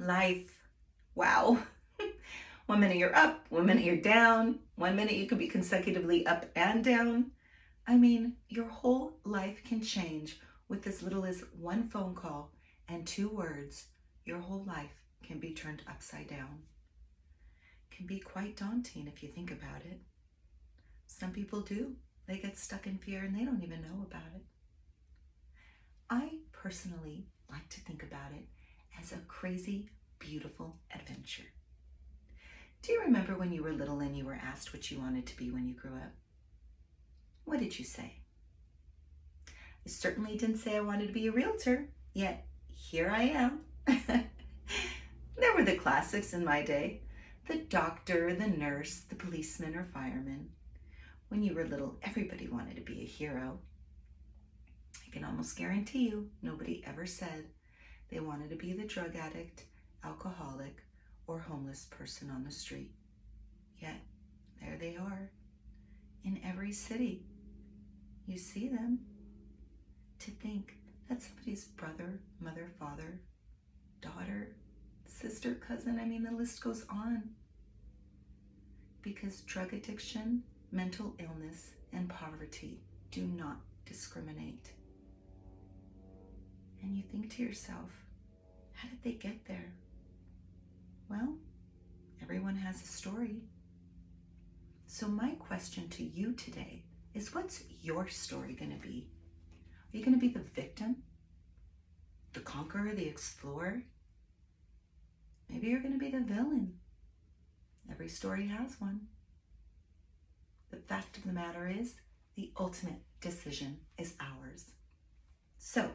life. Wow. 1 minute you're up, 1 minute you're down, 1 minute you could be consecutively up and down. I mean, your whole life can change with as little as one phone call and 2 words. Your whole life can be turned upside down. It can be quite daunting if you think about it. Some people do. They get stuck in fear and they don't even know about it. I personally like to think about it as a crazy, beautiful adventure. Do you remember when you were little and you were asked what you wanted to be when you grew up? What did you say? I certainly didn't say I wanted to be a realtor, yet here I am. There were the classics in my day: the doctor, the nurse, the policeman or fireman. When you were little, everybody wanted to be a hero. I can almost guarantee you, nobody ever said they wanted to be the drug addict, alcoholic, or homeless person on the street. Yet, there they are, in every city. You see them. To think that somebody's brother, mother, father, daughter, sister, cousin, I mean, the list goes on. Because drug addiction, mental illness, and poverty do not discriminate. And you think to yourself, how did they get there? Well, everyone has a story. So my question to you today is, what's your story going to be? Are you going to be the victim, the conqueror, the explorer? Maybe you're going to be the villain. Every story has one. The fact of the matter is, the ultimate decision is ours. So,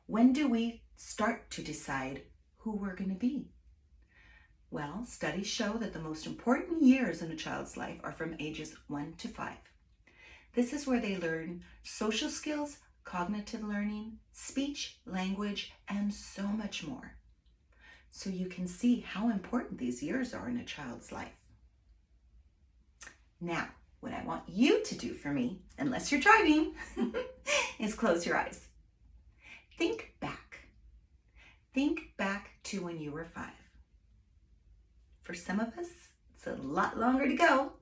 when do we start to decide who we're going to be? Well, studies show that the most important years in a child's life are from ages 1 to 5. This is where they learn social skills, cognitive learning, speech, language, and so much more. So you can see how important these years are in a child's life. Now, what I want you to do for me, unless you're driving, is close your eyes. Think back. Think back to when you were 5. For some of us, it's a lot longer to go.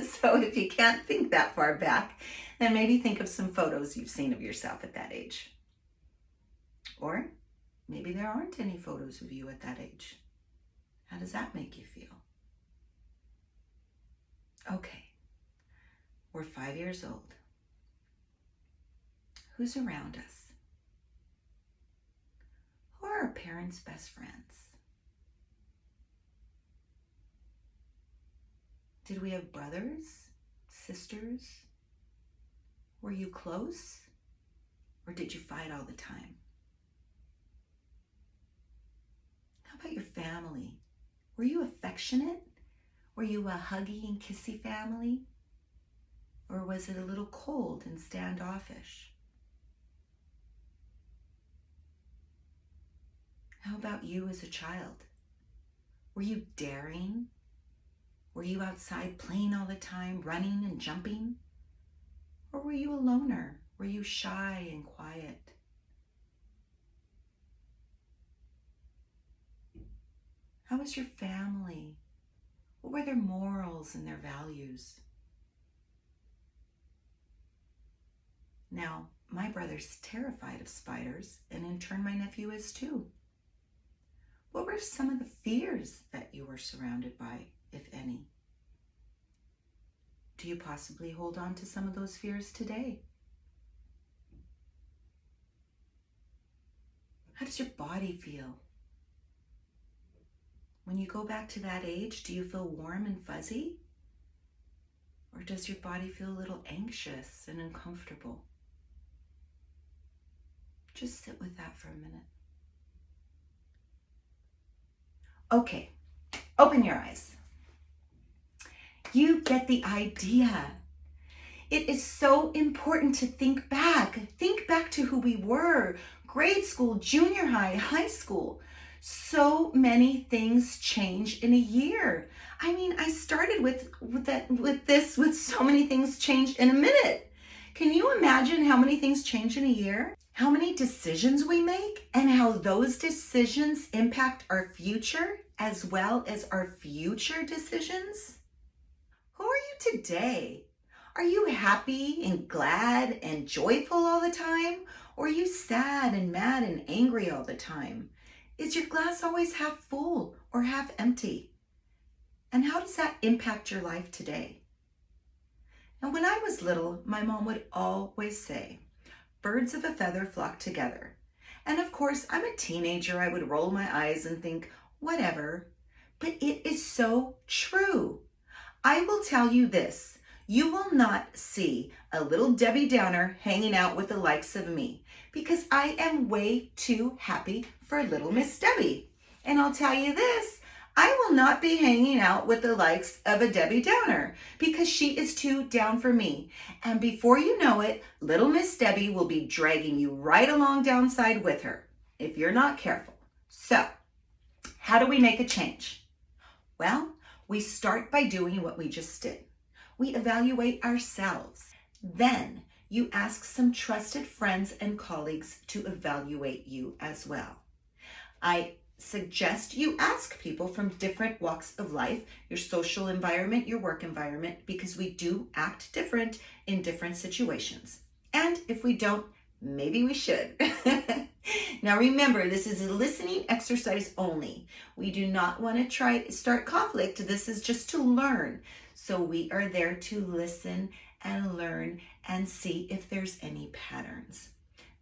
So if you can't think that far back, then maybe think of some photos you've seen of yourself at that age. Or maybe there aren't any photos of you at that age. How does that make you feel? Okay, we're 5 years old. Who's around us? Who are our parents' best friends? Did we have brothers, sisters? Were you close? Or did you fight all the time? How about your family? Were you affectionate? Were you a huggy and kissy family? Or was it a little cold and standoffish? How about you as a child? Were you daring? Were you outside playing all the time, running and jumping? Or were you a loner? Were you shy and quiet? How was your family? What were their morals and their values? Now, my brother's terrified of spiders, and in turn my nephew is too. What were some of the fears that you were surrounded by, if any? Do you possibly hold on to some of those fears today? How does your body feel? When you go back to that age, do you feel warm and fuzzy? Or does your body feel a little anxious and uncomfortable? Just sit with that for a minute. Okay, open your eyes. You get the idea. It is so important to think back. Think back to who we were. Grade school, junior high, high school. So many things change in a year. I mean, I started with so many things change in a minute. Can you imagine how many things change in a year? how many decisions we make and how those decisions impact our future as well as our future decisions? Who are you today? Are you happy and glad and joyful all the time? Or are you sad and mad and angry all the time? Is your glass always half full or half empty? And how does that impact your life today? Now, when I was little, my mom would always say, birds of a feather flock together. And of course, I'm a teenager. I would roll my eyes and think, whatever. But it is so true. I will tell you this, you will not see a little Debbie Downer hanging out with the likes of me because I am way too happy for little Miss Debbie. And I'll tell you this, I will not be hanging out with the likes of a Debbie Downer because she is too down for me. And before you know it, little Miss Debbie will be dragging you right along downside with her if you're not careful. So, how do we make a change? Well, we start by doing what we just did. We evaluate ourselves. Then you ask some trusted friends and colleagues to evaluate you as well. I suggest you ask people from different walks of life, your social environment, your work environment, because we do act different in different situations. And if we don't, maybe we should. Now remember, this is a listening exercise only. We do not want to start conflict. This is just to learn. So we are there to listen and learn and see if there's any patterns.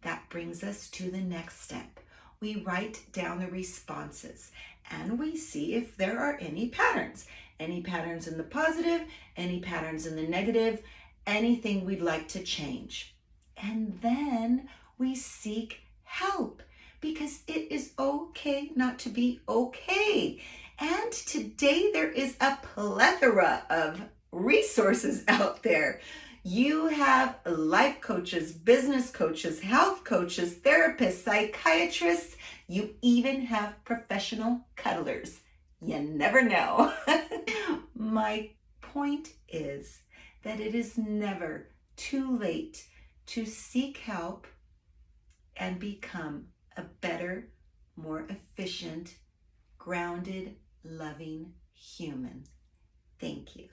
That brings us to the next step. We write down the responses and we see if there are any patterns. Any patterns in the positive, any patterns in the negative, anything we'd like to change. And then we seek help because it is okay not to be okay. And today there is a plethora of resources out there. You have life coaches, business coaches, health coaches, therapists, psychiatrists. You even have professional cuddlers. You never know. My point is that it is never too late to seek help and become a better, more efficient, grounded, loving human. Thank you.